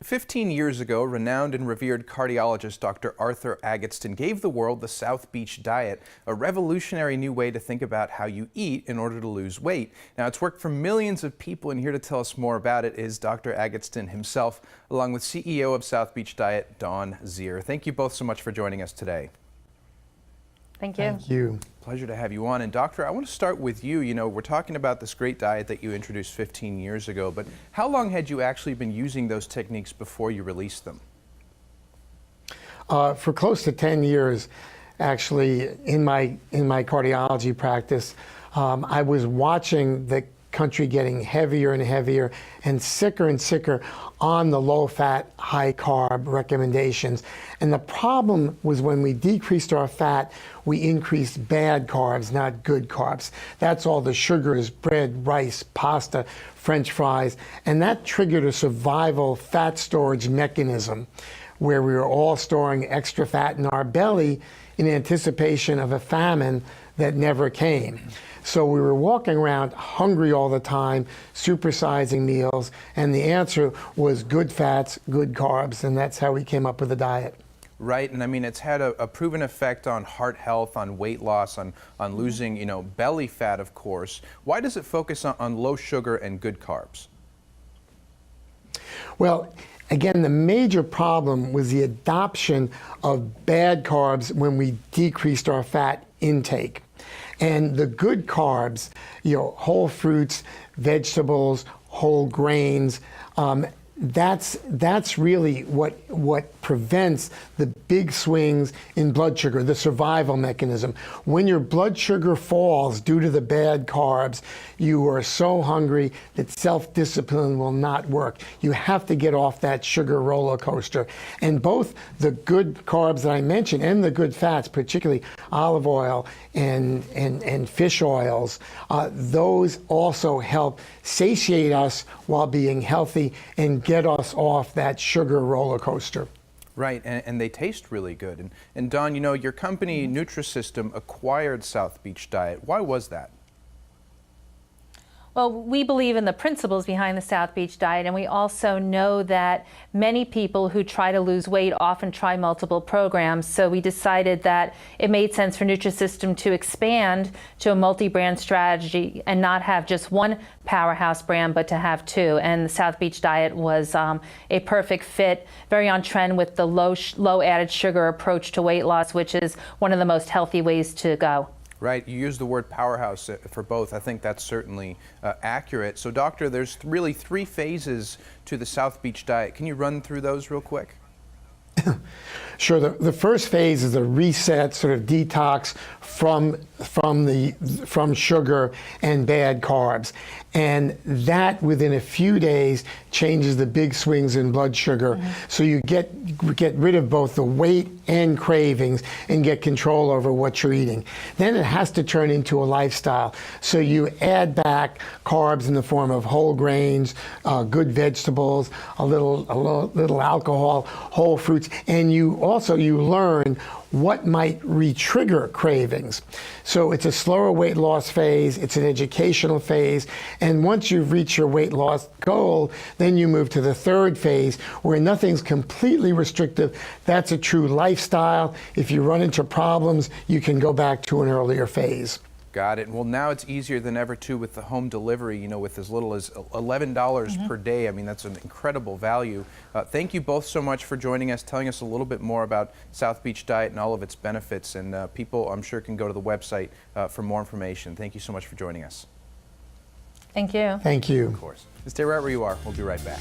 15 years ago, renowned and revered cardiologist Dr. Arthur Agatston gave the world the South Beach diet, a revolutionary new way to think about how you eat in order to lose weight. Now, it's worked for millions of people, and here to tell us more about it is Dr. Agatston himself, along with CEO of South Beach Diet, Dawn Zier. Thank you both so much for joining us today. Thank you. Thank you. Pleasure to have you on. And Doctor, I want to start with you. You know, we're talking about this great diet that you introduced 15 years ago, but how long had you actually been using those techniques before you released them? For close to 10 years, actually, in my cardiology practice, I was watching the country getting heavier and heavier and sicker on the low-fat, high-carb recommendations. And the problem was when we decreased our fat, we increased bad carbs, not good carbs. That's all the sugars, bread, rice, pasta, French fries, and that triggered a survival fat storage mechanism where we were all storing extra fat in our belly in anticipation of a famine that never came. So we were walking around hungry all the time, supersizing meals, and the answer was good fats, good carbs, and that's how we came up with the diet. Right, and I mean, it's had a proven effect on heart health, on weight loss, on losing, you know, belly fat, of course. Why does it focus on low sugar and good carbs? Well, again, the major problem was the adoption of bad carbs when we decreased our fat intake. And the good carbs, you know, whole fruits, vegetables, whole grains, that's really what prevents the big swings in blood sugar, the survival mechanism. When your blood sugar falls due to the bad carbs, you are so hungry that self-discipline will not work. You have to get off that sugar roller coaster. And both the good carbs that I mentioned and the good fats, particularly olive oil and fish oils, those also help satiate us while being healthy and get us off that sugar roller coaster. Right, and they taste really good. And Dawn, you know, your company, Nutrisystem, acquired South Beach Diet. Why was that? Well, we believe in the principles behind the South Beach diet, and we also know that many people who try to lose weight often try multiple programs. So we decided that it made sense for Nutrisystem to expand to a multi-brand strategy and not have just one powerhouse brand, but to have two. And the South Beach diet was a perfect fit, very on trend with the low added sugar approach to weight loss, which is one of the most healthy ways to go. Right, you use the word powerhouse for both. I think that's certainly accurate. So, Doctor, there's really 3 phases to the South Beach diet. Can you run through those real quick? Sure. The first phase is a reset, sort of detox from sugar and bad carbs, and that within a few days changes the big swings in blood sugar. So you get rid of both the weight and cravings and get control over what you're eating. Then it has to turn into a lifestyle. So you add back carbs in the form of whole grains, good vegetables, a little alcohol, whole fruits, and you learn what might re-trigger cravings. So it's a slower weight loss phase, it's an educational phase, and once you've reached your weight loss goal, then you move to the third phase where nothing's completely restrictive. That's a true lifestyle. If you run into problems, you can go back to an earlier phase. Got it. Well, now it's easier than ever, too, with the home delivery, you know, with as little as $11 per day. I mean, that's an incredible value. Thank you both so much for joining us, telling us a little bit more about South Beach Diet and all of its benefits. And people, I'm sure, can go to the website for more information. Thank you so much for joining us. Thank you. Thank you. Of course. Stay right where you are. We'll be right back.